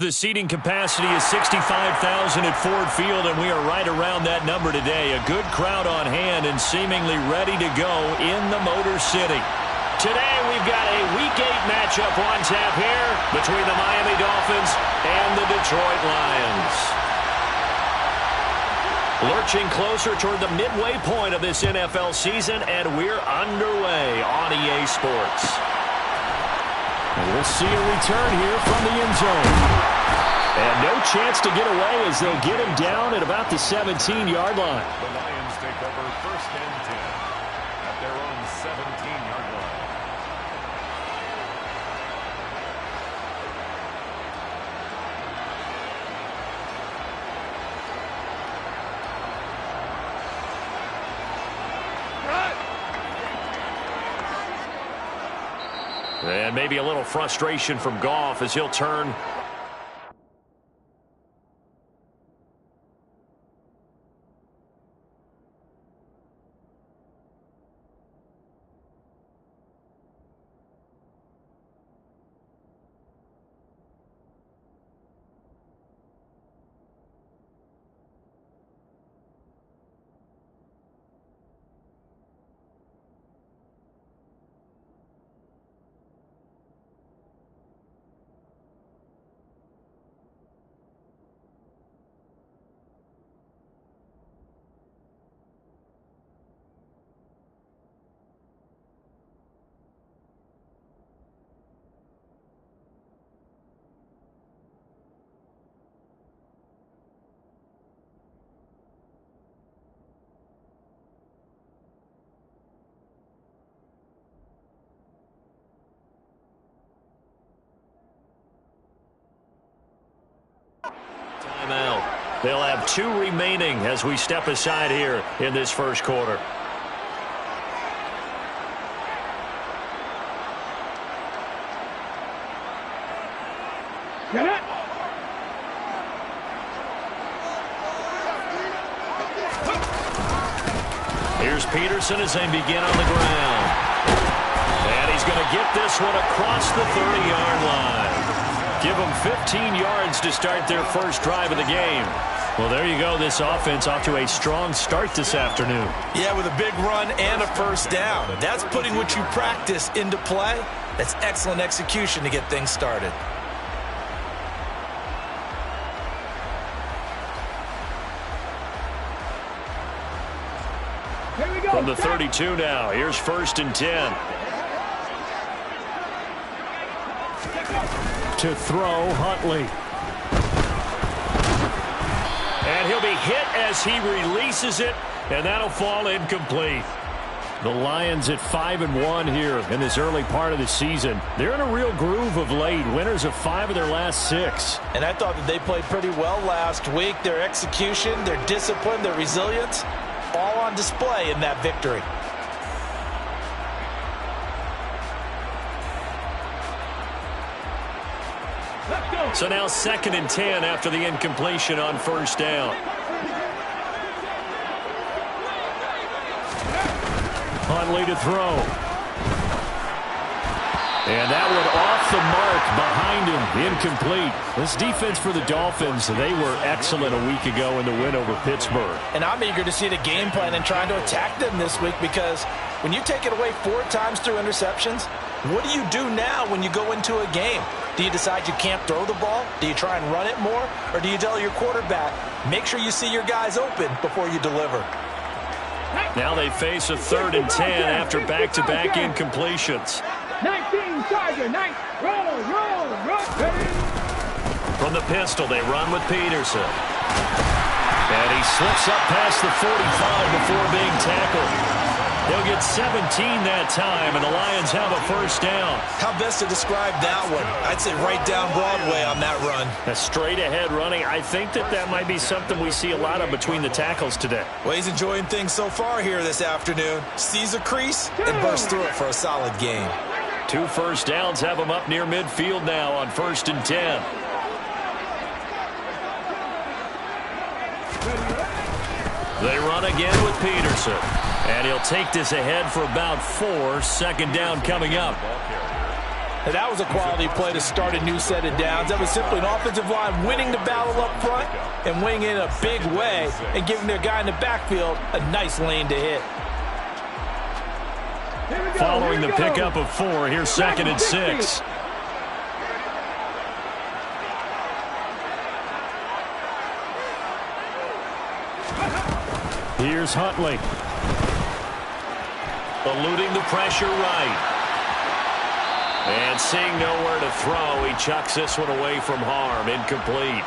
The seating capacity is 65,000 at Ford Field, and we are right around that number today. A good crowd on hand and seemingly ready to go in the Motor City. Today we've got a Week 8 matchup on tap here between the Miami Dolphins and the Detroit Lions. Lurching closer toward the midway point of this NFL season, and we're underway on EA Sports. And we'll see a return here from the end zone. And no chance to get away as they'll get him down at about the 17-yard line. The Lions take over 1st and 10 at their own 17-yard line. And maybe a little frustration from Goff as he'll turn. Timeout. They'll have 2 remaining as we step aside here in this first quarter. Get it. Here's Peterson as they begin on the ground. And he's going to get this one across the 30-yard line. Give them 15 yards to start their first drive of the game. Well, there you go. This offense off to a strong start this afternoon. Yeah, with a big run and a first down. That's putting what you practice into play. That's excellent execution to get things started. Here we go. From the 32 now, here's 1st and 10. To throw, Huntley. And he'll be hit as he releases it, and that'll fall incomplete. The Lions at 5-1 here in this early part of the season. They're in a real groove of late. Winners of 5 of their last 6. And I thought that they played pretty well last week. Their execution, their discipline, their resilience, all on display in that victory. So now 2nd and 10 after the incompletion on first down. Huntley to throw. And that one off the mark behind him, incomplete. This defense for the Dolphins, they were excellent a week ago in the win over Pittsburgh. And I'm eager to see the game plan and trying to attack them this week, because when you take it away 4 times through interceptions, what do you do now when you go into a game? Do you decide you can't throw the ball? Do you try and run it more? Or do you tell your quarterback, make sure you see your guys open before you deliver? Now they face a 3rd and 10 after back-to-back incompletions. 19, Charger, 9, roll. From the pistol, they run with Peterson. And he slips up past the 45 before being tackled. They'll get 17 that time, and the Lions have a first down. How best to describe that one? I'd say right down Broadway on that run. A straight-ahead running. I think that might be something we see a lot of between the tackles today. Well, he's enjoying things so far here this afternoon. Sees a crease and bursts through it for a solid gain. 2 first downs have him up near midfield now on 1st and 10. They run again with Peterson. And he'll take this ahead for about 4. 2nd down coming up. And that was a quality play to start a new set of downs. That was simply an offensive line winning the battle up front and winning in a big way and giving their guy in the backfield a nice lane to hit. Following the pickup of 4, here's 2nd and 6. Here's Huntley. Eluding the pressure right. And seeing nowhere to throw, he chucks this one away from harm. Incomplete.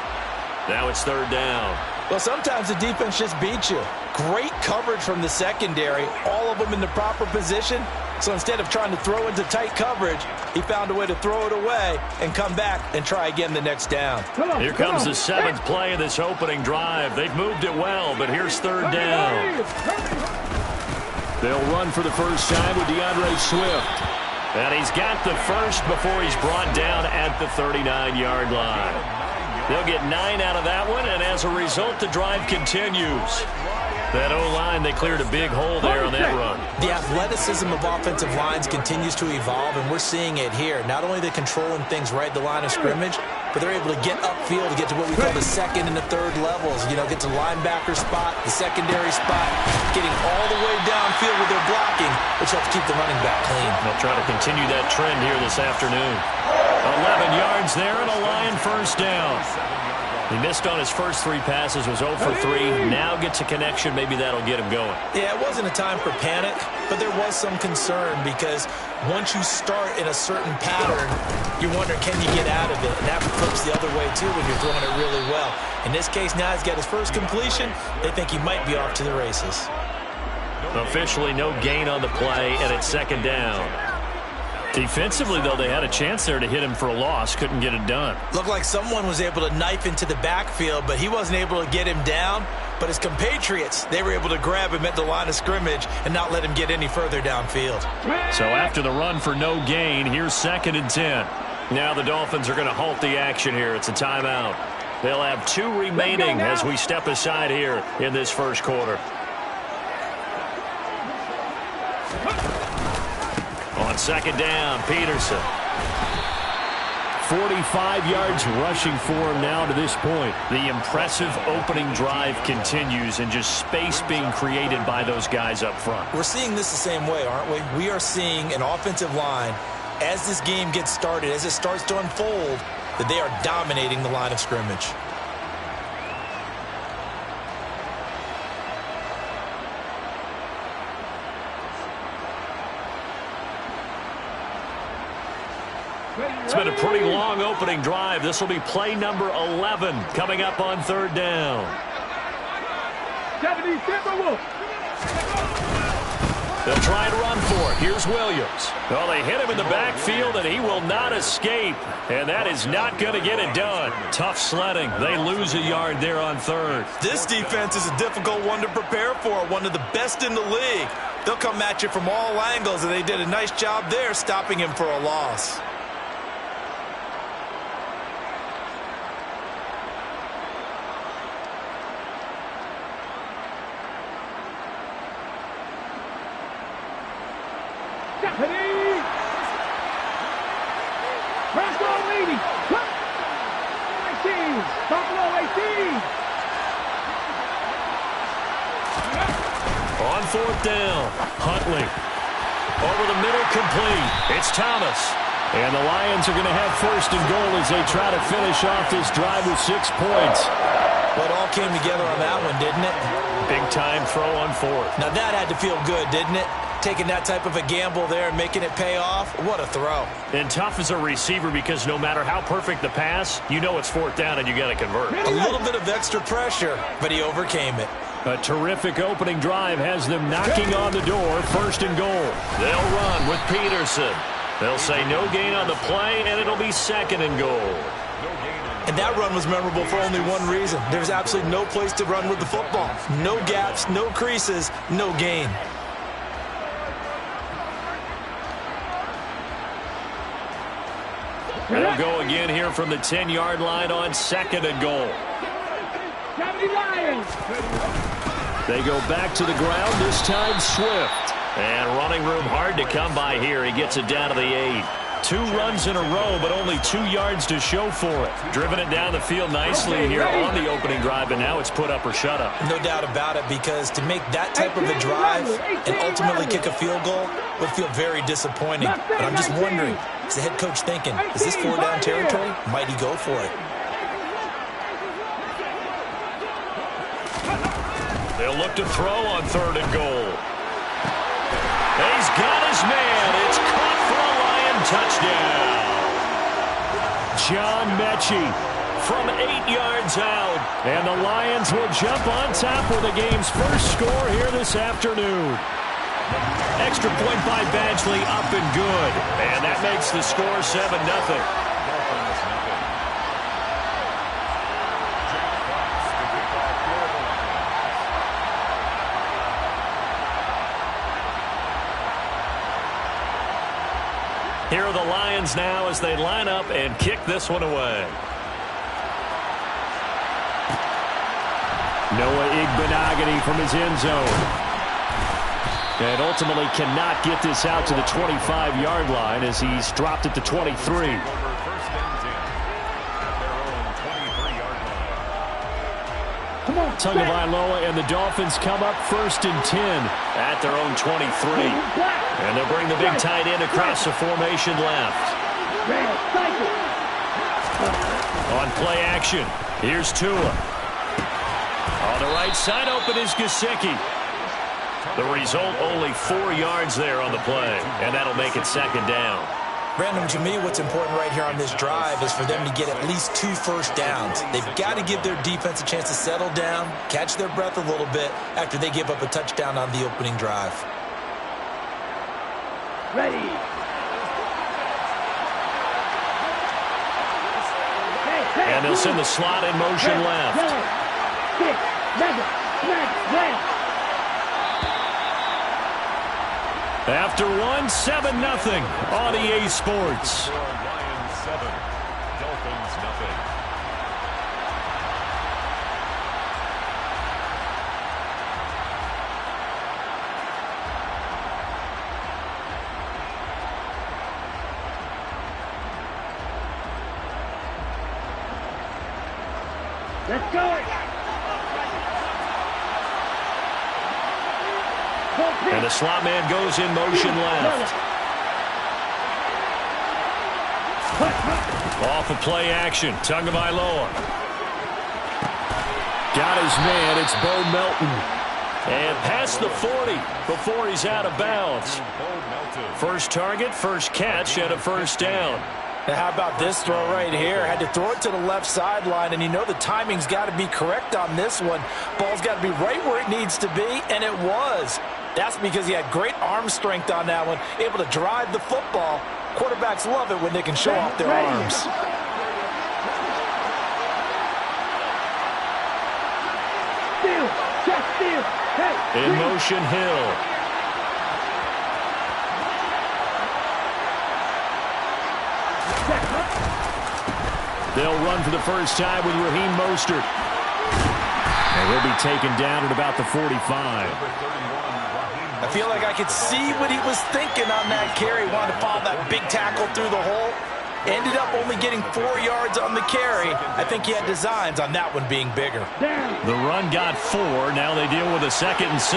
Now it's 3rd down. Well, sometimes the defense just beats you. Great coverage from the secondary, all of them in the proper position. So instead of trying to throw into tight coverage, he found a way to throw it away and come back and try again the next down. Here comes the 7th play of this opening drive. They've moved it well, but here's 3rd down. They'll run for the first time with DeAndre Swift. And he's got the first before he's brought down at the 39-yard line. They'll get 9 out of that one, and as a result, the drive continues. That O-line, they cleared a big hole there on that run. The athleticism of offensive lines continues to evolve, and we're seeing it here. Not only are they controlling things right at the line of scrimmage, but they're able to get upfield to get to what we call the 2nd and the 3rd levels. You know, get to the linebacker spot, the secondary spot, getting all the way downfield with their blocking, which helps keep the running back clean. They'll try to continue that trend here this afternoon. 11 yards there and a Lion first down. He missed on his first 3 passes, was 0 for 3. Now gets a connection. Maybe that'll get him going. Yeah, it wasn't a time for panic, but there was some concern because once you start in a certain pattern, you wonder, can you get out of it? And that flips the other way, too, when you're throwing it really well. In this case, now he's got his first completion. They think he might be off to the races. Officially no gain on the play, and it's 2nd down. Defensively, though, they had a chance there to hit him for a loss. Couldn't get it done. Looked like someone was able to knife into the backfield, but he wasn't able to get him down. But his compatriots, they were able to grab him at the line of scrimmage and not let him get any further downfield. So after the run for no gain, here's 2nd and 10. Now the Dolphins are going to halt the action here. It's a timeout. They'll have 2 remaining as we step aside here in this first quarter. On 2nd down, Peterson. 45 yards rushing for him now to this point. The impressive opening drive continues and just space being created by those guys up front. We're seeing this the same way, aren't we? We are seeing an offensive line, as this game gets started, as it starts to unfold, that they are dominating the line of scrimmage. It's been a pretty long opening drive. This will be play number 11 coming up on 3rd down. They'll try and run for it. Here's Williams. Well, they hit him in the backfield, and he will not escape. And that is not going to get it done. Tough sledding. They lose a yard there on 3rd. This defense is a difficult one to prepare for, one of the best in the league. They'll come at you from all angles, and they did a nice job there stopping him for a loss. On 4th down, Huntley. Over the middle, complete. It's Thomas. And the Lions are going to have 1st and goal as they try to finish off this drive with 6 points. Well, it all came together on that one, didn't it? Big time throw on 4th. Now that had to feel good, didn't it? Taking that type of a gamble there and making it pay off. What a throw. And tough as a receiver because no matter how perfect the pass, you know it's 4th down and you got to convert. A little bit of extra pressure, but he overcame it. A terrific opening drive has them knocking on the door. 1st and goal. They'll run with Peterson. They'll say no gain on the play, and it'll be 2nd and goal. And that run was memorable for only one reason. There's absolutely no place to run with the football. No gaps, no creases, no gain. They'll go again here from the 10-yard line on 2nd and goal. They go back to the ground, this time Swift. And running room hard to come by here. He gets it down to the 8. 2 runs in a row, but only 2 yards to show for it. Driven it down the field nicely here on the opening drive, and now it's put up or shut up. No doubt about it, because to make that type of a drive and ultimately kick a field goal would feel very disappointing. But I'm just wondering, is the head coach thinking, is this 4-down territory? Might he go for it? They'll look to throw on 3rd and goal. He's got his man. It's caught for a Lion touchdown. John Mechie from 8 yards out. And the Lions will jump on top with the game's first score here this afternoon. Extra point by Badgley, up and good. And that makes the score 7-0. Here are the Lions now as they line up and kick this one away. Noah Igbenogany from his end zone. And ultimately cannot get this out to the 25-yard line as he's dropped it to 23. Tagovailoa and the Dolphins come up 1st and 10 at their own 23. And they'll bring the big tight end across the formation left. On play action, here's Tua. On the right side, open is Gesicki. The result, only 4 yards there on the play, and that'll make it 2nd down. Brandon, to me, what's important right here on this drive is for them to get at least 2 first downs. They've got to give their defense a chance to settle down, catch their breath a little bit after they give up a touchdown on the opening drive. Ready. And they'll send the slot in motion left. After 1, 7-0 on EA Sports. Lions 7, Dolphins nothing. Let's go. And the slot man goes in motion left. Off of play action, Tagovailoa. Got his man, it's Bo Melton. And past the 40 before he's out of bounds. First target, first catch, and a 1st down. Now, how about this throw right here? Had to throw it to the left sideline, and you know the timing's got to be correct on this one. Ball's got to be right where it needs to be, and it was. That's because he had great arm strength on that one, able to drive the football. Quarterbacks love it when they can show off their arms. In motion, Hill. They'll run for the first time with Raheem Mostert. And he'll be taken down at about the 45. I feel like I could see what he was thinking on that carry. Wanted to follow that big tackle through the hole. Ended up only getting 4 yards on the carry. I think he had designs on that one being bigger. The run got 4. Now they deal with a 2nd and 6.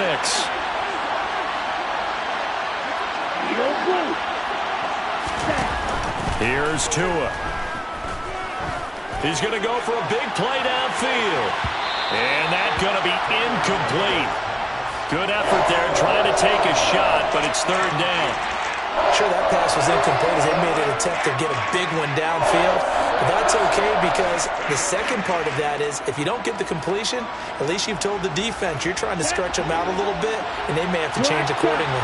Here's Tua. He's going to go for a big play downfield. And that's going to be incomplete. Good effort there trying to take a shot, but it's 3rd down. Sure, that pass was incomplete as they made an attempt to get a big one downfield. But that's okay because the second part of that is if you don't get the completion, at least you've told the defense you're trying to stretch them out a little bit, and they may have to change accordingly.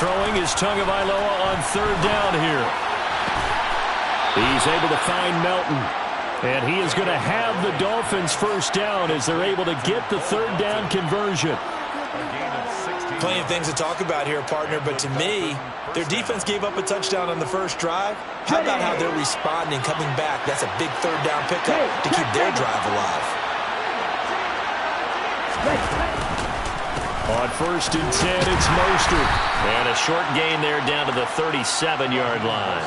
Throwing is Tagovailoa on 3rd down here. He's able to find Melton. And he is going to have the Dolphins' first down as they're able to get the 3rd down conversion. Plenty of things to talk about here, partner, but to me, their defense gave up a touchdown on the first drive. How about how they're responding, coming back? That's a big 3rd down pickup to keep their drive alive. On 1st and 10, it's Mostert. And a short gain there down to the 37-yard line.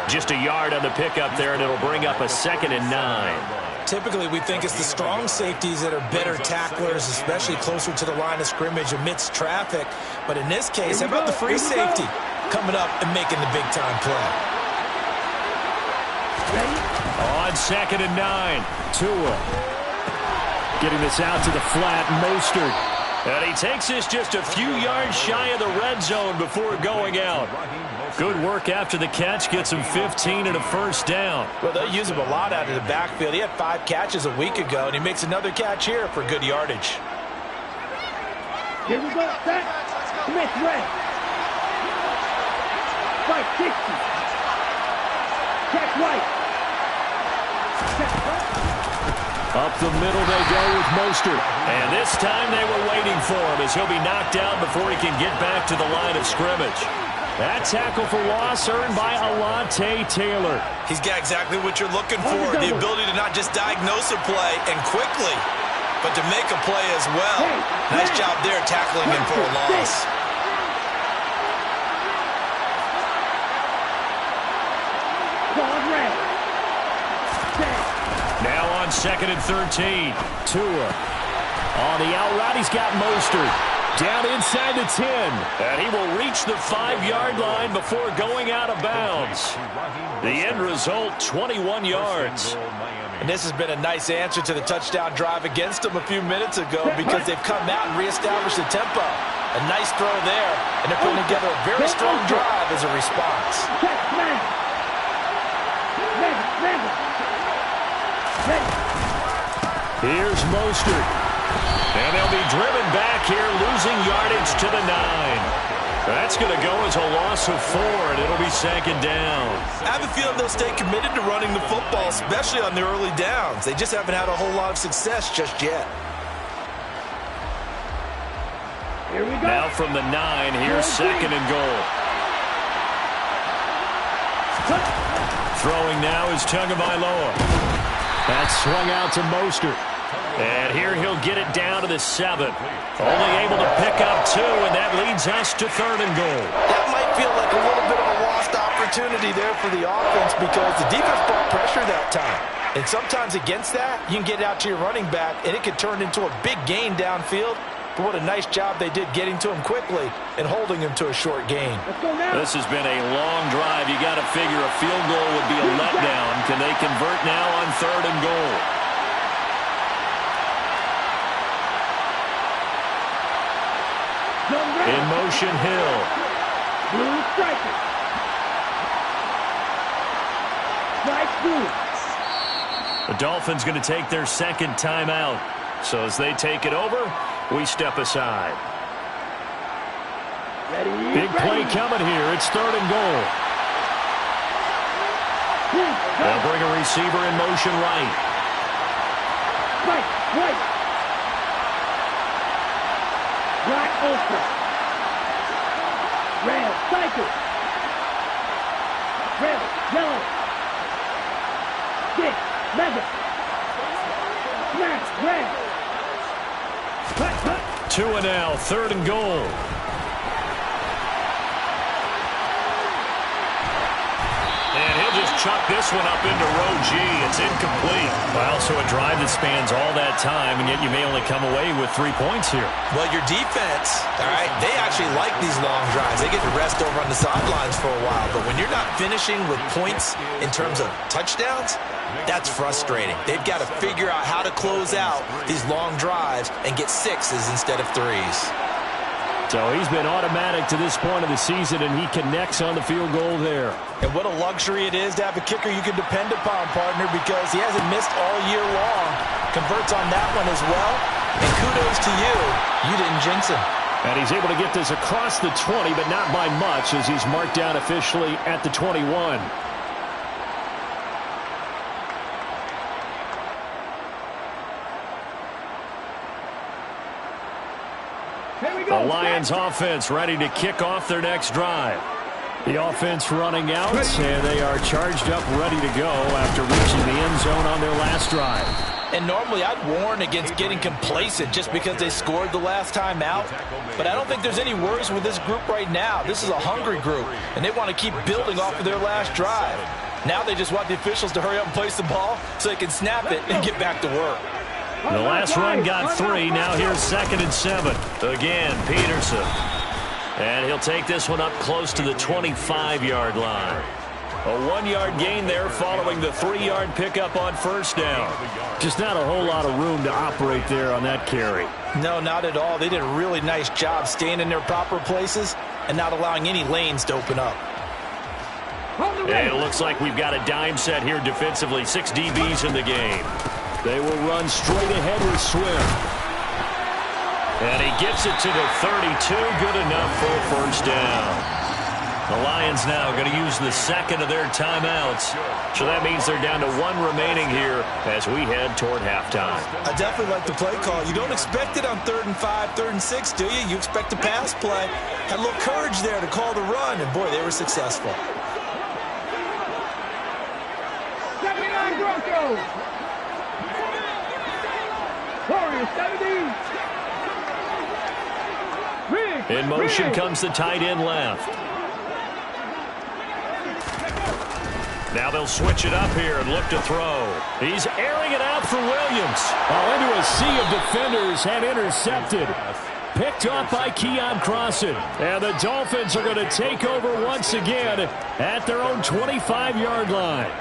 Just a yard on the pickup there, and it'll bring up a 2nd and 9. Typically, we think it's the strong safeties that are better tacklers, especially closer to the line of scrimmage amidst traffic. But in this case, how about the free safety coming up and making the big-time play? On 2nd and 9, Tua. Getting this out to the flat, Mostert. And he takes this just a few yards shy of the red zone before going out. Good work after the catch. Gets him 15 and a 1st down. Well, they use him a lot out of the backfield. He had 5 catches a week ago, and he makes another catch here for good yardage. Here we go. Set. Smith red. Right, 60. Check right. Check right. Up the middle they go with Mostert. And this time they were waiting for him as he'll be knocked out before he can get back to the line of scrimmage. That tackle for loss earned by Alontae Taylor. He's got exactly what you're looking for, the ability to not just diagnose a play and quickly, but to make a play as well. Nice job there tackling him for a loss. Now on 2nd and 13. Tua. On the out route, he's got Mostert. Down inside the 10. And he will reach the 5-yard line before going out of bounds. The end result, 21 yards. And this has been a nice answer to the touchdown drive against them a few minutes ago because they've come out and reestablished the tempo. A nice throw there, and they're putting together a very strong drive as a response. Here's Mostert. And they'll be driven back here, losing yardage to the 9. That's going to go as a loss of 4, and it'll be 2nd down. I have a feeling they'll stay committed to running the football, especially on the early downs. They just haven't had a whole lot of success just yet. Here we go. Now from the 9, here's 2nd and goal. Throwing now is Tagovailoa. That's swung out to Mostert. And here he'll get it down to the 7. Only able to pick up 2, and that leads us to 3rd and goal. That might feel like a little bit of a lost opportunity there for the offense because the defense brought pressure that time. And sometimes against that, you can get out to your running back, and it could turn into a big gain downfield. But what a nice job they did getting to him quickly and holding him to a short gain. This has been a long drive. You got to figure a field goal would be a letdown. Can they convert now on 3rd and goal? In motion, Hill. Blue striker. Strike blue. The Dolphins going to take their 2nd timeout. So as they take it over, we step aside. Big play coming here. It's 3rd and goal. They'll bring a receiver in motion right. Right. Black ultra. Red cycle. Red, yellow. 6, mega. Smash, red. Cut. 2 and now, 3rd and goal. And he'll just chuck this one up into row G. It's incomplete. Well, so a drive that spans all that time, and yet you may only come away with 3 points here. Well, your defense, all right, they actually like these long drives. They get to rest over on the sidelines for a while. But when you're not finishing with points in terms of touchdowns, that's frustrating. They've got to figure out how to close out these long drives and get 6s instead of 3s. So he's been automatic to this point of the season, and he connects on the field goal there. And what a luxury it is to have a kicker you can depend upon, partner, because he hasn't missed all year long. Converts on that one as well. And kudos to you. You didn't jinx him. And he's able to get this across the 20, but not by much, as he's marked down officially at the 21. The Lions offense ready to kick off their next drive. The offense running out, and they are charged up, ready to go after reaching the end zone on their last drive. And normally I'd warn against getting complacent just because they scored the last time out. But I don't think there's any worries with this group right now. This is a hungry group, and they want to keep building off of their last drive. Now they just want the officials to hurry up and place the ball so they can snap it and get back to work. The last run got 3. Now here's 2nd and 7. Again, Peterson. And he'll take this one up close to the 25-yard line. A 1-yard gain there following the 3-yard pickup on first down. Just not a whole lot of room to operate there on that carry. No, not at all. They did a really nice job staying in their proper places and not allowing any lanes to open up. And it looks like we've got a dime set here defensively. 6 DBs in the game. They will run straight ahead with Swift. And he gets it to the 32. Good enough for a first down. The Lions now going to use the second of their timeouts. So that means they're down to 1 remaining here as we head toward halftime. I definitely like the play call. You don't expect it on 3rd and 5, 3rd and 6, do you? You expect a pass play. Had a little courage there to call the run, and boy, they were successful. In motion comes the tight end left. Now they'll switch it up here and look to throw. He's airing it out for Williams. Into a sea of defenders and intercepted. Picked off by Keon Crossan. And the Dolphins are going to take over once again at their own 25-yard line.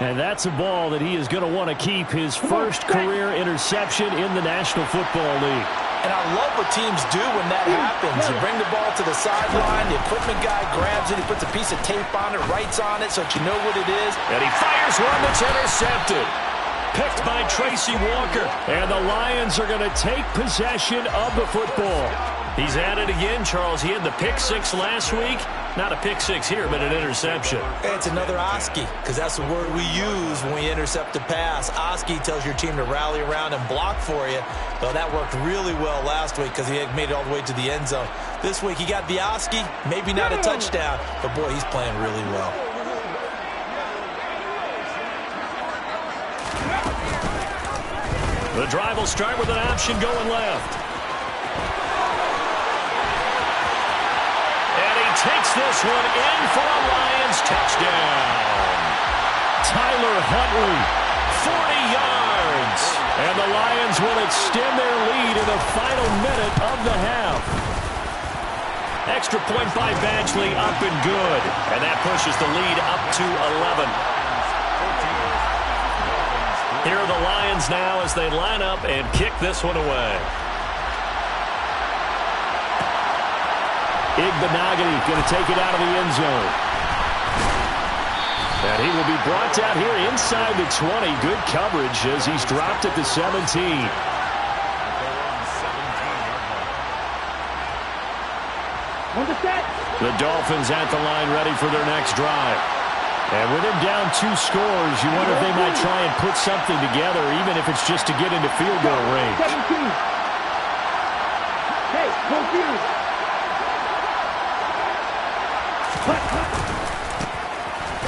And that's a ball that he is going to want to keep, his first career interception in the National Football League. And I love what teams do when that happens. You bring the ball to the sideline, the equipment guy grabs it, he puts a piece of tape on it, writes on it so that you know what it is. And he fires one that's intercepted. Picked by Tracy Walker. And the Lions are going to take possession of the football. He's at it again, Charles. He had the pick 6 last week. Not a pick 6 here, but an interception. It's another Oski, because that's the word we use when we intercept a pass. Oski tells your team to rally around and block for you. Well, that worked really well last week because he had made it all the way to the end zone. This week he got the Oski, maybe not a touchdown, but boy, he's playing really well. The drive will start with an option going left. And he takes this one in for a Lions touchdown. Tyler Huntley, 40 yards. And the Lions will extend their lead in the final minute of the half. Extra point by Badgley, up and good. And that pushes the lead up to 11. Here are the Lions now as they line up and kick this one away. Igbenogany going to take it out of the end zone. And he will be brought down here inside the 20. Good coverage as he's dropped at the 17. The Dolphins at the line ready for their next drive. And with him down 2 scores, you wonder if they might try and put something together, even if it's just to get into field goal range. 17. Hey, confused.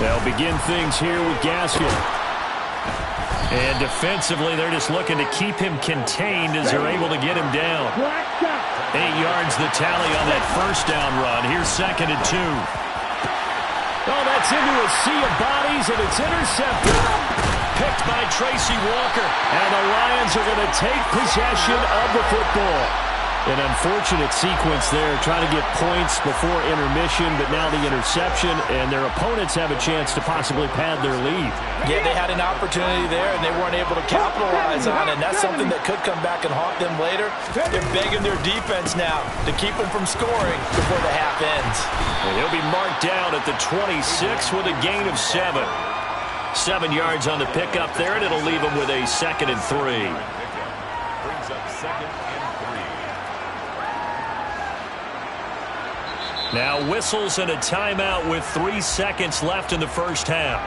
They'll begin things here with Gaskin. And defensively, they're just looking to keep him contained as they're able to get him down. 8 yards the tally on that first down run. Here's 2nd and 2. Oh, that's into a sea of bodies, and it's intercepted. Picked by Tracy Walker. And the Lions are going to take possession of the football. An unfortunate sequence there, trying to get points before intermission, but now the interception, and their opponents have a chance to possibly pad their lead. Yeah, they had an opportunity there, and they weren't able to capitalize on it, and that's something that could come back and haunt them later. They're begging their defense now to keep them from scoring before the half ends. And he'll be marked down at the 26 with a gain of 7. 7 yards on the pickup there, and it'll leave him with a 2nd and 3. Brings up 2nd and 3. Now whistles and a timeout with 3 seconds left in the first half.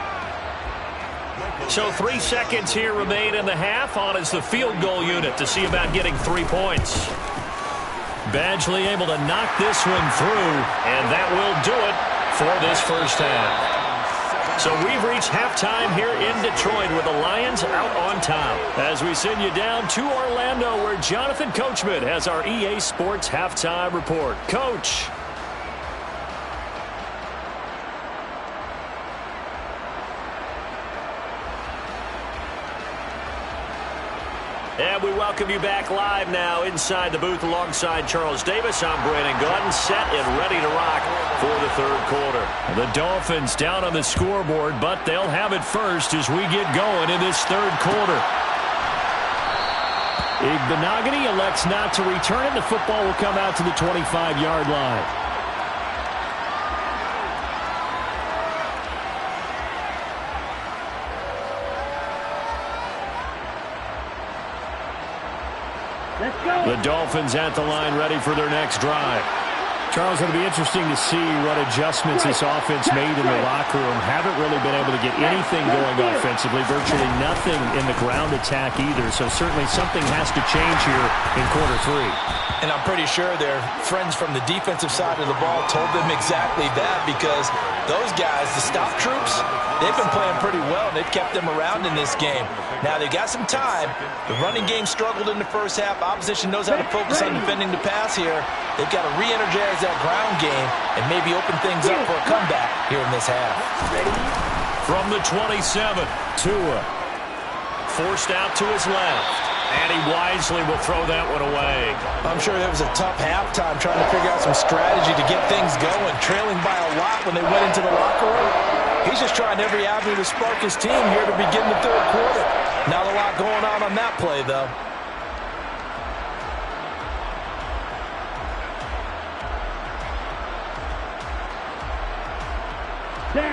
So 3 seconds here remain in the half. On is the field goal unit to see about getting 3 points. Badgley able to knock this one through, and that will do it for this first half. So we've reached halftime here in Detroit with the Lions out on top. As we send you down to Orlando where Jonathan Coachman has our EA Sports halftime report. Coach. And we welcome you back live now inside the booth alongside Charles Davis. I'm Brandon Gaudin, set and ready to rock for the third quarter. The Dolphins down on the scoreboard, but they'll have it first as we get going in this third quarter. Igbenogany elects not to return it. The football will come out to the 25-yard line. The Dolphins at the line ready for their next drive. Charles, it'll be interesting to see what adjustments this offense made in the locker room. Haven't really been able to get anything going offensively, virtually nothing in the ground attack either. So certainly something has to change here in quarter three. And I'm pretty sure their friends from the defensive side of the ball told them exactly that, because those guys, the stop troops, they've been playing pretty well. They've kept them around in this game. Now, they got some time. The running game struggled in the first half. Opposition knows how to focus on defending the pass here. They've got to re-energize that ground game and maybe open things up for a comeback here in this half. From the 27, Tua forced out to his left. And he wisely will throw that one away. I'm sure it was a tough halftime trying to figure out some strategy to get things going. Trailing by a lot when they went into the locker room. He's just trying every avenue to spark his team here to begin the third quarter. Not a lot going on that play, though.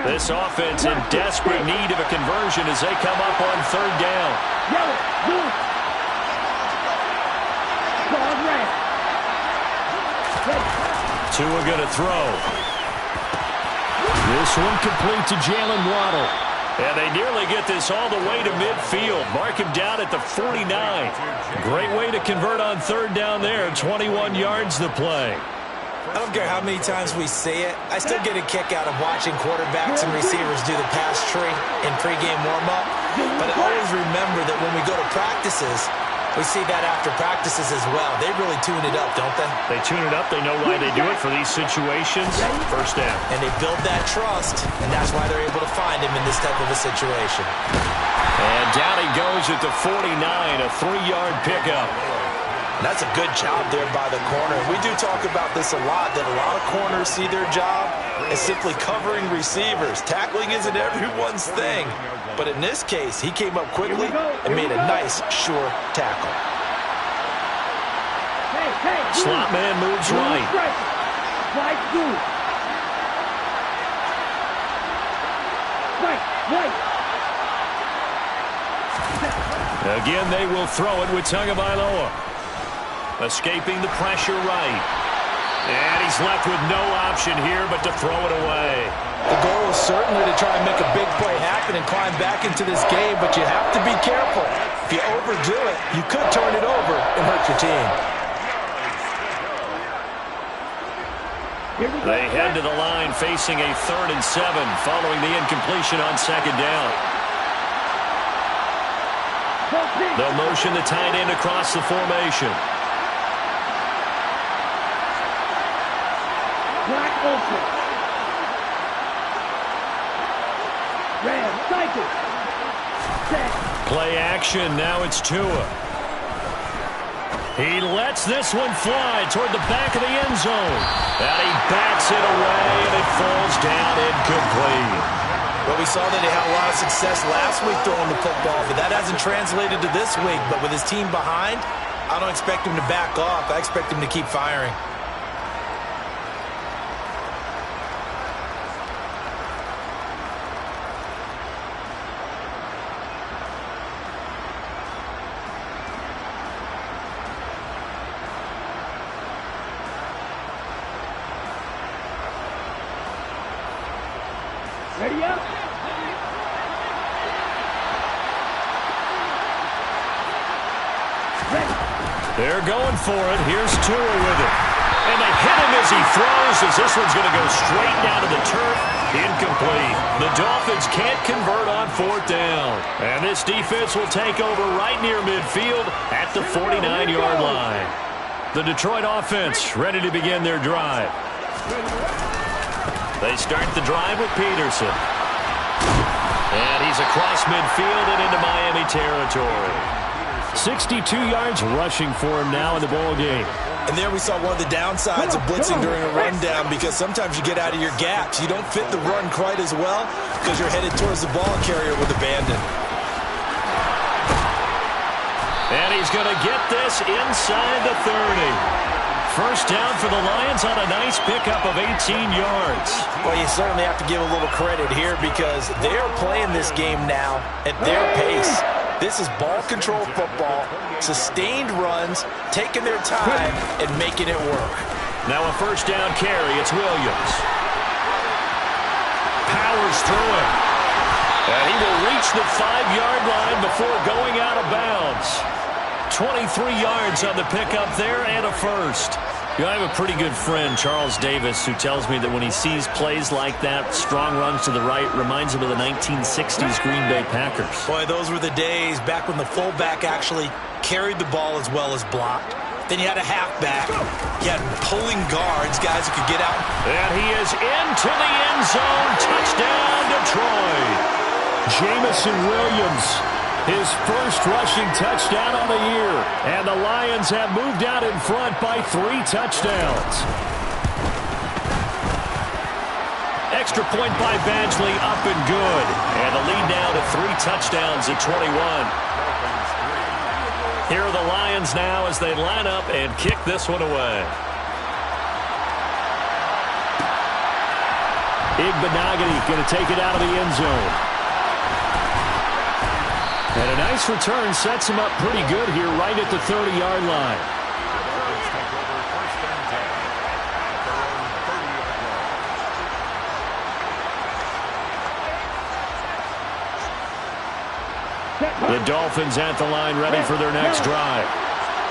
This offense in desperate need of a conversion as they come up on third down. Tua going to throw. This one complete to Jalen Waddle. And they nearly get this all the way to midfield. Mark him down at the 49. Great way to convert on third down there. 21 yards the play. I don't care how many times we see it. I still get a kick out of watching quarterbacks and receivers do the pass tree in pregame warm-up. But I always remember that when we go to practices, we see that after practices as well. They really tune it up, don't they? They tune it up. They know why they do it for these situations. First down. And they build that trust, and that's why they're able to find him in this type of a situation. And down he goes at the 49, a 3-yard pickup. That's a good job there by the corner. We do talk about this a lot, that a lot of corners see their job as simply covering receivers. Tackling isn't everyone's thing. But in this case, he came up quickly and made a nice, sure tackle. Slot man moves right. Again, they will throw it with Tagovailoa. Escaping the pressure right. And he's left with no option here but to throw it away. The goal is certainly to try and make a big play happen and climb back into this game, but you have to be careful. If you overdo it, you could turn it over and hurt your team. They head to the line facing a 3rd and 7 following the incompletion on second down. They'll motion the tight end across the formation. Play action. Now it's Tua. He lets this one fly toward the back of the end zone. And he bats it away, and it falls down incomplete. Well, we saw that he had a lot of success last week throwing the football, but that hasn't translated to this week. But with his team behind, I don't expect him to back off. I expect him to keep firing. Ready up. Ready. They're going for it. Here's Tua with it. And they hit him as he throws, as this one's going to go straight down to the turf. Incomplete. The Dolphins can't convert on 4th down. And this defense will take over right near midfield at the 49-yard line. The Detroit offense ready to begin their drive. They start the drive with Peterson. And he's across midfield and into Miami territory. 62 yards rushing for him now in the ball game. And there we saw one of the downsides of blitzing during a rundown, because sometimes you get out of your gaps. You don't fit the run quite as well because you're headed towards the ball carrier with abandon. And he's going to get this inside the 30. First down for the Lions on a nice pickup of 18 yards. Well, you certainly have to give a little credit here because they're playing this game now at their pace. This is ball control football, sustained runs, taking their time and making it work. Now a first down carry. It's Williams. Powers through it. And he will reach the 5-yard line before going out of bounds. 23 yards on the pickup there and a first. You know, I have a pretty good friend, Charles Davis, who tells me that when he sees plays like that, strong runs to the right, reminds him of the 1960s Green Bay Packers. Boy, those were the days back when the fullback actually carried the ball as well as blocked. Then you had a halfback. You had pulling guards, guys who could get out. And he is into the end zone. Touchdown, Detroit. Jamison Williams, his first rushing touchdown on the year. And the Lions have moved out in front by 3 touchdowns. Extra point by Badgley, up and good. And the lead now to 3 touchdowns at 21. Here are the Lions now as they line up and kick this one away. Igbenogany going to take it out of the end zone. And a nice return sets him up pretty good here right at the 30-yard line. The Dolphins at the line ready for their next drive.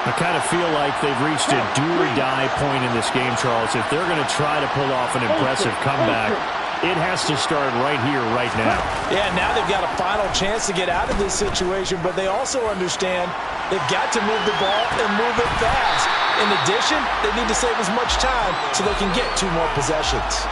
I kind of feel like they've reached a do-or-die point in this game, Charles. If they're going to try to pull off an impressive comeback, it has to start right here, right now. Yeah, now they've got a final chance to get out of this situation, but they also understand they've got to move the ball and move it fast. In addition, they need to save as much time so they can get 2 more possessions.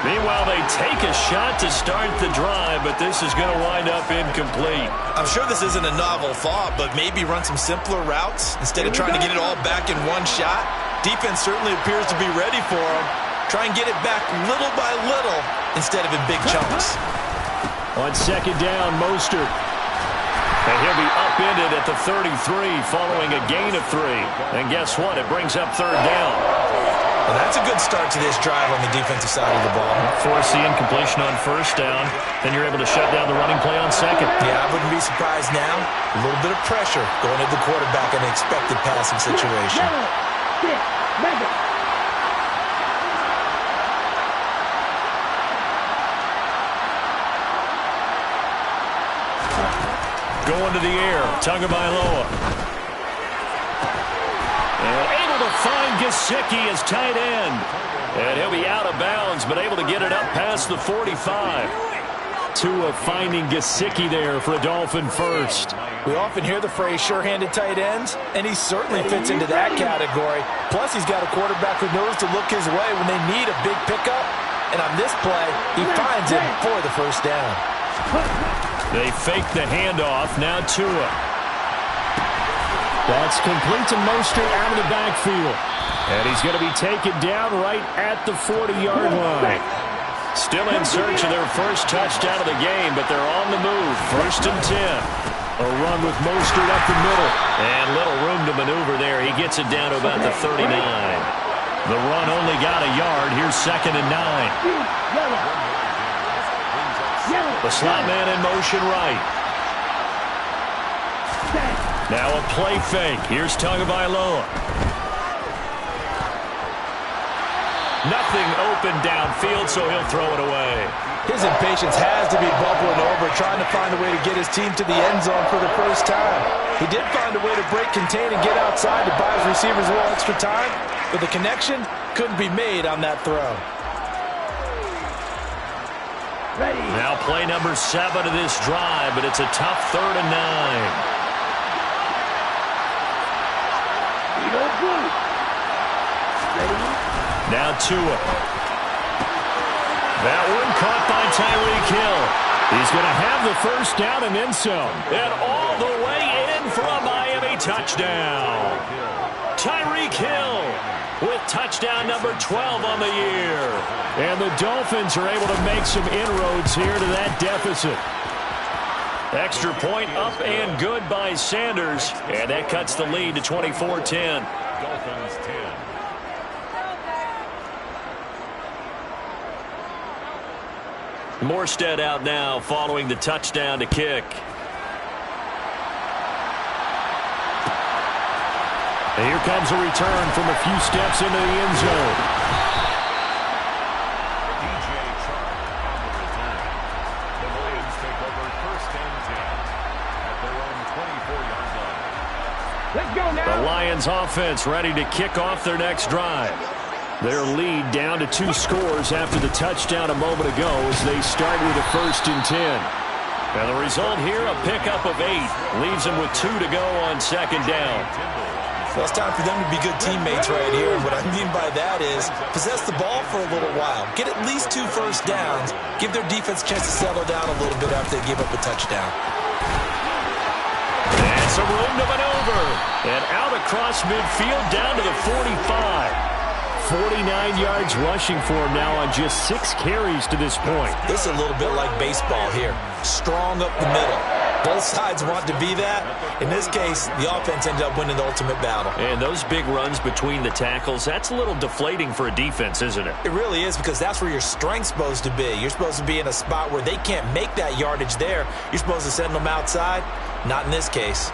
Meanwhile, they take a shot to start the drive, but this is going to wind up incomplete. I'm sure this isn't a novel thought, but maybe run some simpler routes instead of trying to get it all back in one shot. Defense certainly appears to be ready for them. Try and get it back little by little instead of in big chunks. On second down, Mostert. And he'll be upended at the 33 following a gain of 3. And guess what? It brings up 3rd down. Well, that's a good start to this drive on the defensive side of the ball. Force the incompletion on 1st down. Then you're able to shut down the running play on 2nd. Yeah, I wouldn't be surprised now. A little bit of pressure going to the quarterback in an expected passing situation. Going to the air, Tagovailoa. And able to find Gesicki as tight end. And he'll be out of bounds, but able to get it up past the 45. Tua finding Gesicki there for a Dolphin first. We often hear the phrase sure-handed tight ends, and he certainly fits into that category. Plus, he's got a quarterback who knows to look his way when they need a big pickup. And on this play, he finds him for the first down. They fake the handoff. Now Tua. That's complete to Mostert out of the backfield. And he's going to be taken down right at the 40-yard line. Still in search of their first touchdown of the game, but they're on the move. 1st and 10. A run with Mostert up the middle. And little room to maneuver there. He gets it down to about the 39. The run only got a yard. Here's 2nd and 9. The slot man in motion right. Now a play fake. Here's Tagovailoa. Nothing open downfield, so he'll throw it away. His impatience has to be bubbling over, trying to find a way to get his team to the end zone for the first time. He did find a way to break, contain, and get outside to buy his receivers a little extra time, but the connection couldn't be made on that throw. Ready. Now play number 7 of this drive, but it's a tough 3rd and 9. Now Tua. That one caught by Tyreek Hill. He's going to have the first down and then some. And all the way in for a Miami touchdown. Tyreek Hill with touchdown number 12 on the year. And the Dolphins are able to make some inroads here to that deficit. Extra point up and good by Sanders. And that cuts the lead to 24-10. Dolphins 10. Morstead out now following the touchdown to kick. And here comes a return from a few steps into the end zone. DJ Chark on the return. The Lions take over 1st and 10 at their own 24-yard line. Let's go now. The Lions offense ready to kick off their next drive. Their lead down to 2 scores after the touchdown a moment ago as they start with a 1st and 10. And the result here, a pickup of 8. Leaves them with 2 to go on 2nd down. Well, it's time for them to be good teammates right here. And what I mean by that is possess the ball for a little while. Get at least 2 first downs. Give their defense a chance to settle down a little bit after they give up a touchdown. And some room to maneuver. And out across midfield down to the 45. 49 yards rushing for him now on just 6 carries to this point. This is a little bit like baseball here. Strong up the middle. Both sides want to be that. In this case, the offense ended up winning the ultimate battle. And those big runs between the tackles, that's a little deflating for a defense, isn't it? It really is, because that's where your strength's supposed to be. You're supposed to be in a spot where they can't make that yardage there. You're supposed to send them outside. Not in this case.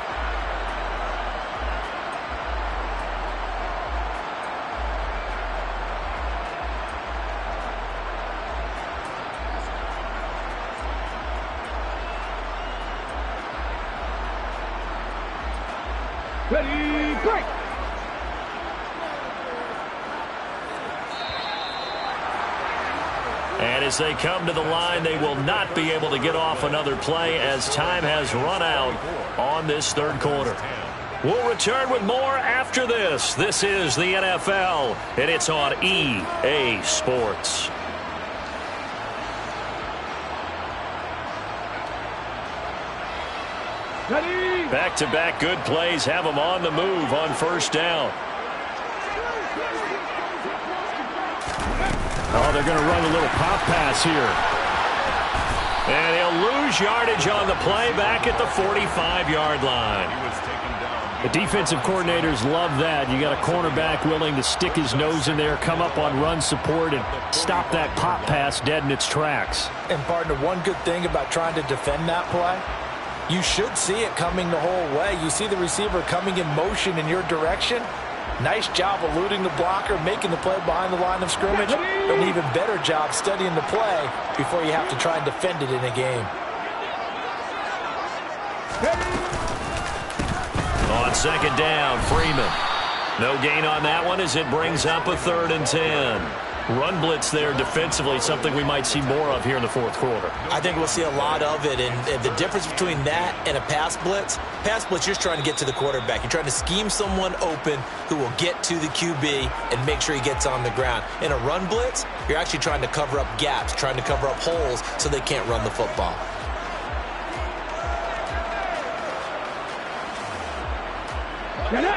Ready, break. And as they come to the line, they will not be able to get off another play as time has run out on this 3rd quarter. We'll return with more after this. This is the NFL, and it's on EA Sports. Ready. Back-to-back good plays have them on the move on 1st down. Oh, they're going to run a little pop pass here. And he'll lose yardage on the play back at the 45-yard line. He was taken down. The defensive coordinators love that. You got a cornerback willing to stick his nose in there, come up on run support, and stop that pop pass dead in its tracks. And, partner, one good thing about trying to defend that play, you should see it coming the whole way. You see the receiver coming in motion in your direction. Nice job eluding the blocker, making the play behind the line of scrimmage. But an even better job studying the play before you have to try and defend it in a game. On 2nd down, Freeman. No gain on that one as it brings up a 3rd and 10. Run blitz there defensively, something we might see more of here in the 4th quarter. I think we'll see a lot of it, and the difference between that and a pass blitz, you're just trying to get to the quarterback. You're trying to scheme someone open who will get to the QB and make sure he gets on the ground. In a run blitz, you're actually trying to cover up gaps, trying to cover up holes so they can't run the football.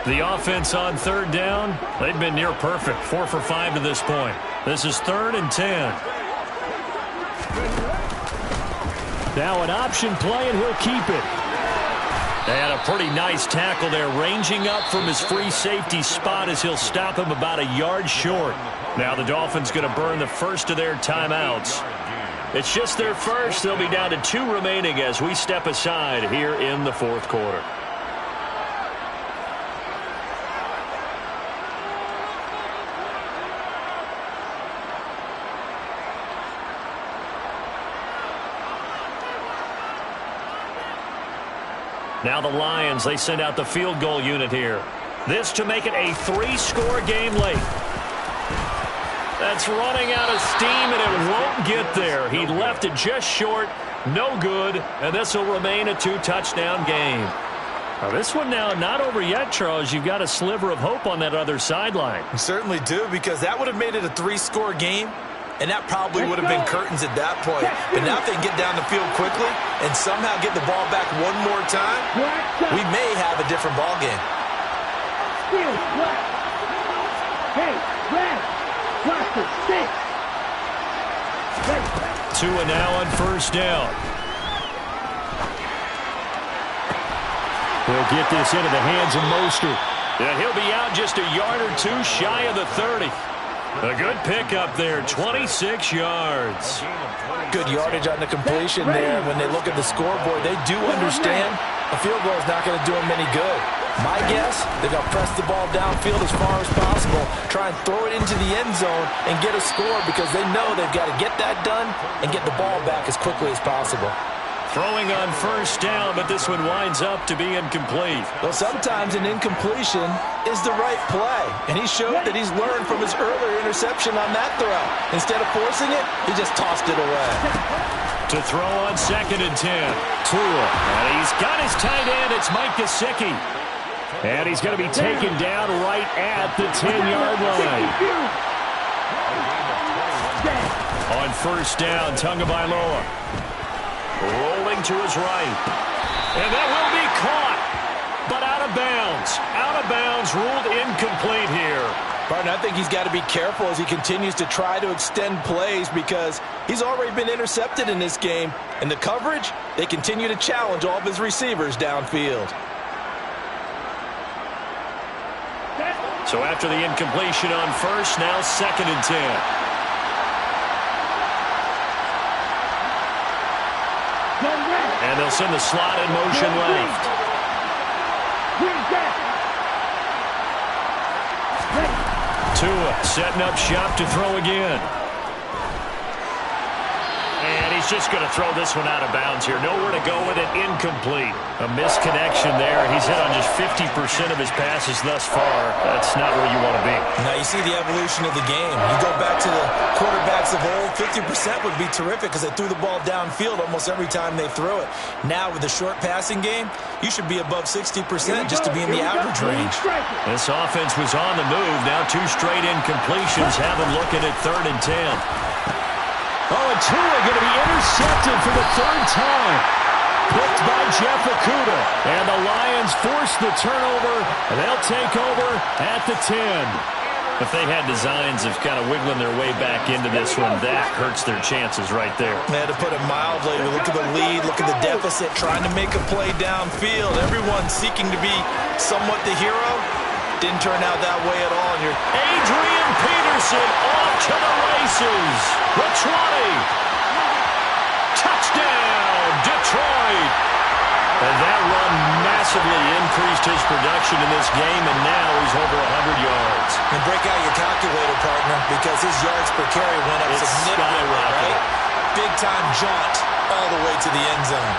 The offense on 3rd down, they've been near perfect, 4 for 5 to this point. This is 3rd and 10. Now an option play, and he'll keep it. And a pretty nice tackle there, ranging up from his free safety spot as he'll stop him about a yard short. Now the Dolphins going to burn the first of their timeouts. It's just their first. They'll be down to 2 remaining as we step aside here in the 4th quarter. Now the Lions, they send out the field goal unit here. This to make it a 3-score game late. That's running out of steam, and it won't get there. He left it just short, no good, and this will remain a 2-touchdown game. Now, this one now not over yet, Charles. You've got a sliver of hope on that other sideline. You certainly do, because that would have made it a 3-score game, and that probably would have been curtains at that point. But now if they can get down the field quickly and somehow get the ball back one more time, we may have a different ball game. Hey, red. Blaster, stick. Tua now on first down. He'll get this into the hands of Mostert. Yeah, he'll be out just a yard or two shy of the 30. A good pickup there, 26 yards. Good yardage on the completion there. When they look at the scoreboard, they do understand a field goal is not going to do them any good. My guess, they're going to press the ball downfield as far as possible, try and throw it into the end zone and get a score, because they know they've got to get that done and get the ball back as quickly as possible. Throwing on first down, but this one winds up to be incomplete. Well, sometimes an incompletion is the right play, and he showed that he's learned from his earlier interception on that throw. Instead of forcing it, he just tossed it away. To throw on 2nd and 10. Tua, and he's got his tight end. It's Mike Gesicki. And he's going to be taken down right at the 10-yard line. On first down, Tagovailoa. Rolling to his right. And that will be caught. But out of bounds. Out of bounds, ruled incomplete here. Partner, I think he's got to be careful as he continues to try to extend plays, because he's already been intercepted in this game. And the coverage, they continue to challenge all of his receivers downfield. So after the incompletion on first, now 2nd and 10. And they'll send the slot in motion left. Tua setting up shop to throw again. And he's just going to throw this one out of bounds here. Nowhere to go with it. Incomplete. A misconnection there. He's hit on just 50% of his passes thus far. That's not where you want to be. Now you see the evolution of the game. You go back to the quarterbacks of old, 50% would be terrific because they threw the ball downfield almost every time they threw it. Now with the short passing game, you should be above 60% just to be in the average range. This offense was on the move. Now 2 straight incompletions have them looking at 3rd and 10. Oh, and Tua going to be intercepted for the 3rd time. Picked by Jeff Okudah. And the Lions force the turnover, and they'll take over at the 10. If they had designs of kind of wiggling their way back into this one, that hurts their chances right there. Man, to put it mildly, look at the lead, look at the deficit, trying to make a play downfield. Everyone seeking to be somewhat the hero. Didn't turn out that way at all. And Adrian Peterson off to the races. The 20. Touchdown, Detroit. And that run massively increased his production in this game, and now he's over 100 yards. And break out your calculator, partner, because his yards per carry went up significantly, right? Big-time jaunt all the way to the end zone.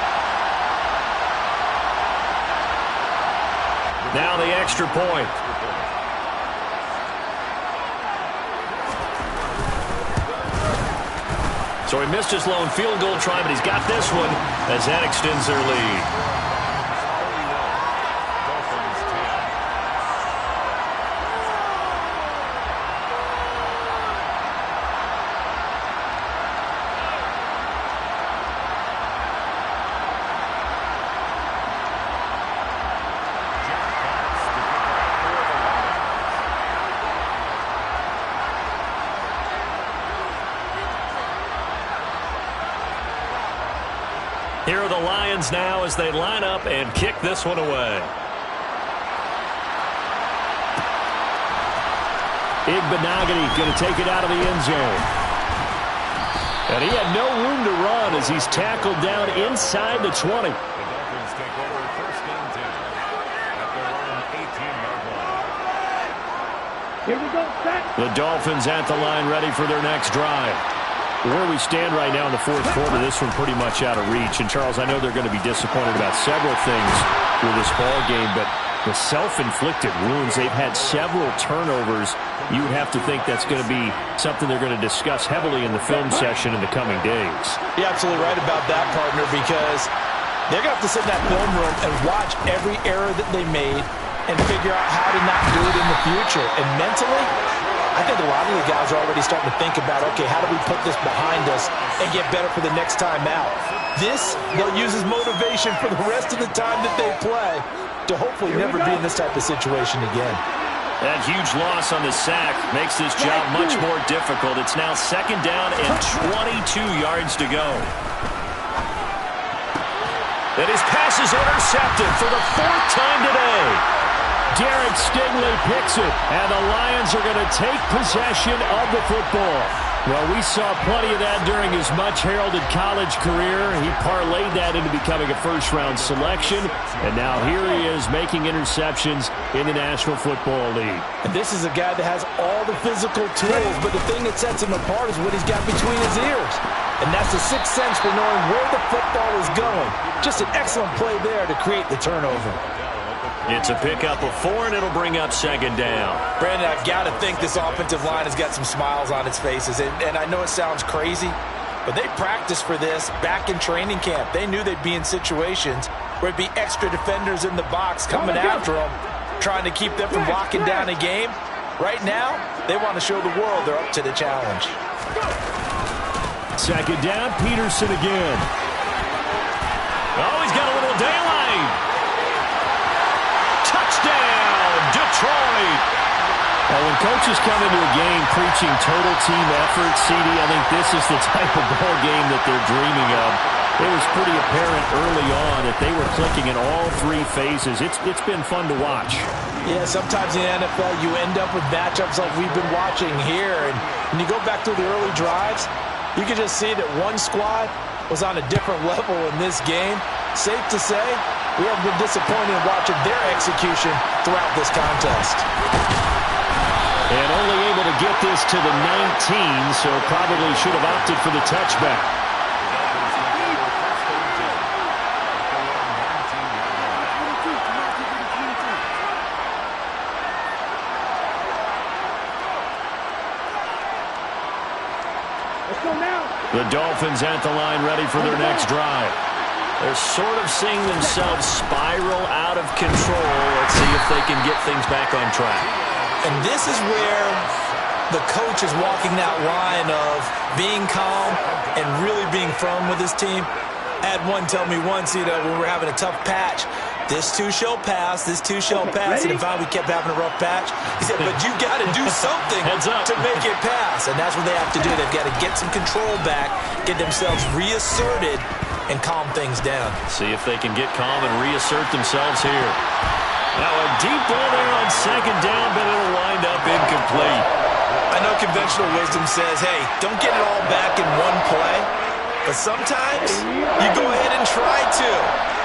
Now the extra point. So he missed his lone field goal try, but he's got this one as that extends their lead. Here are the Lions now as they line up and kick this one away. Igbenogany going to take it out of the end zone. And he had no room to run as he's tackled down inside the 20. The Dolphins take over 1st and 10 at their own 18-yard line. Here we go, set. The Dolphins at the line ready for their next drive. Where we stand right now in the 4th quarter, this one pretty much out of reach. And, Charles, I know they're going to be disappointed about several things with this ball game, but The self-inflicted wounds, they've had several turnovers. You would have to think that's going to be something they're going to discuss heavily in the film session in the coming days. You're absolutely right about that, partner, because they're going to have to sit in that film room and watch every error that they made and figure out how to not do it in the future. And mentally, I think a lot of the guys are already starting to think about, okay, how do we put this behind us and get better for the next time out? This, they'll use as motivation for the rest of the time that they play to hopefully never be in this type of situation again. That huge loss on the sack makes this job much more difficult. It's now 2nd down and 22 yards to go. And his pass is intercepted for the 4th time today. Derek Stingley picks it, and the Lions are going to take possession of the football. Well, we saw plenty of that during his much-heralded college career. He parlayed that into becoming a first-round selection, and now here he is making interceptions in the National Football League. And this is a guy that has all the physical tools, but the thing that sets him apart is what he's got between his ears. And that's the sixth sense for knowing where the football is going. Just an excellent play there to create the turnover. It's a pickup of 4, and it'll bring up 2nd down. Brandon, I've got to think this offensive line has got some smiles on its faces. And I know it sounds crazy, but they practiced for this back in training camp. They knew they'd be in situations where it'd be extra defenders in the box coming after them, trying to keep them from locking down a game. Right now, they want to show the world they're up to the challenge. 2nd down, Peterson again. Oh, he's got a little daylight. Touchdown, Detroit. Well, when coaches come into a game preaching total team effort, CD, I think this is the type of ball game that they're dreaming of. It was pretty apparent early on that they were clicking in all 3 phases. It's been fun to watch. Yeah, sometimes in the NFL you end up with matchups like we've been watching here. And when you go back through the early drives, you can just see that one squad was on a different level in this game. Safe to say, we have been disappointed in watching their execution throughout this contest. And only able to get this to the 19, so probably should have opted for the touchback. The Dolphins at the line ready for their next drive. They're sort of seeing themselves spiral out of control. Let's see if they can get things back on track. And this is where the coach is walking that line of being calm and really being firm with his team. I had one tell me once, when we were having a tough patch, this too shall pass, this too shall pass. And finally we kept having a rough patch. He said, but you got to do something to make it pass. And that's what they have to do. They've got to get some control back, get themselves reasserted, and calm things down. See if they can get calm and reassert themselves here. Now a deep ball there on 2nd down, but it'll wind up incomplete. I know conventional wisdom says, hey, don't get it all back in one play. But sometimes you go ahead and try to.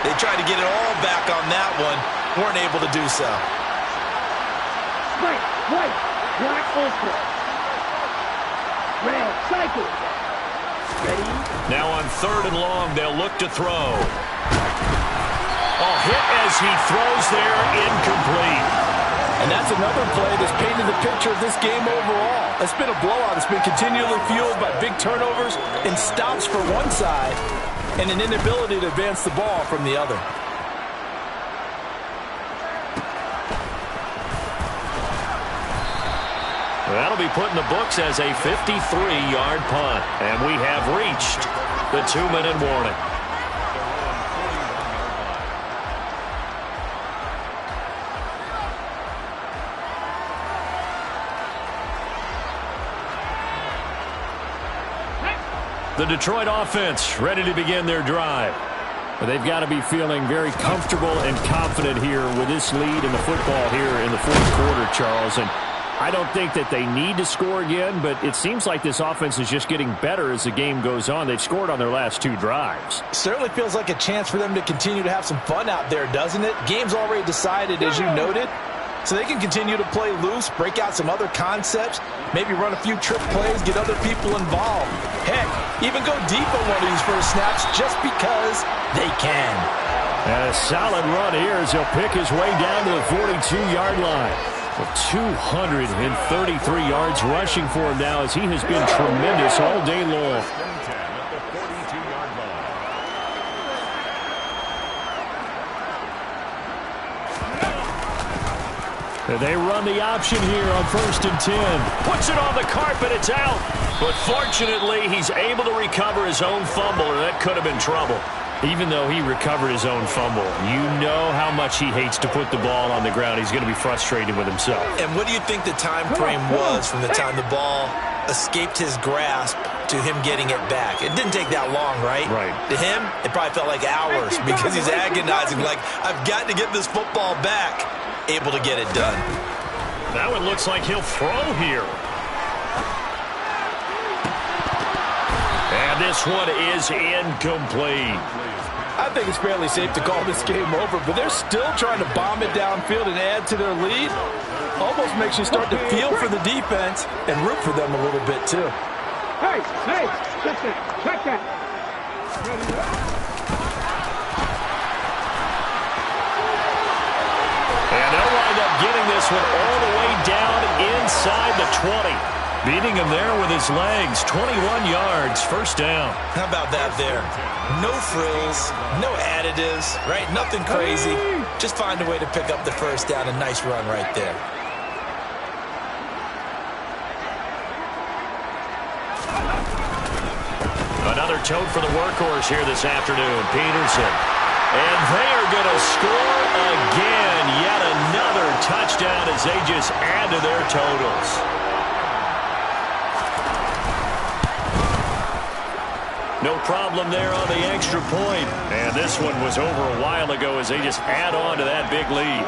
They tried to get it all back on that one. Weren't able to do so. White, black, ultra. Red, cycle. Ready? Now on 3rd and long, they'll look to throw. Hit as he throws there, incomplete. And that's another play that's painted the picture of this game overall. It's been a blowout. It's been continually fueled by big turnovers and stops for one side and an inability to advance the ball from the other. That'll be put in the books as a 53-yard punt. And we have reached the 2-minute warning. The Detroit offense ready to begin their drive. They've got to be feeling very comfortable and confident here with this lead in the football here in the 4th quarter, Charles. And I don't think that they need to score again, but it seems like this offense is just getting better as the game goes on. They've scored on their last 2 drives. Certainly feels like a chance for them to continue to have some fun out there, doesn't it? Game's already decided, as you noted. So they can continue to play loose, break out some other concepts, maybe run a few trick plays, get other people involved. Heck, even go deep on one of these first snaps just because they can. And a solid run here as he'll pick his way down to the 42-yard line. Well, 233 yards rushing for him now as he has been tremendous all day long. They run the option here on 1st and 10. Puts it on the carpet. It's out. But fortunately, he's able to recover his own fumble, or that could have been trouble. Even though he recovered his own fumble, you know how much he hates to put the ball on the ground. He's going to be frustrated with himself. And what do you think the time frame was from the time the ball escaped his grasp to him getting it back? It didn't take that long, right? Right. To him, it probably felt like hours because he's agonizing, like, I've got to get this football back. Able to get it done. That one looks like he'll throw here. And this one is incomplete. I think it's fairly safe to call this game over, but they're still trying to bomb it downfield and add to their lead. Almost makes you start to feel for the defense and root for them a little bit, too. Hey, check that. And they'll wind up getting this one all the way down inside the 20. Beating him there with his legs. 21 yards, 1st down. How about that there? No frills, no additives, right? Nothing crazy. Just find a way to pick up the 1st down. A nice run right there. Another tote for the workhorse here this afternoon, Peterson. And they are going to score again. Yet another touchdown as they just add to their totals. No problem there on the extra point. And this one was over a while ago as they just add on to that big lead.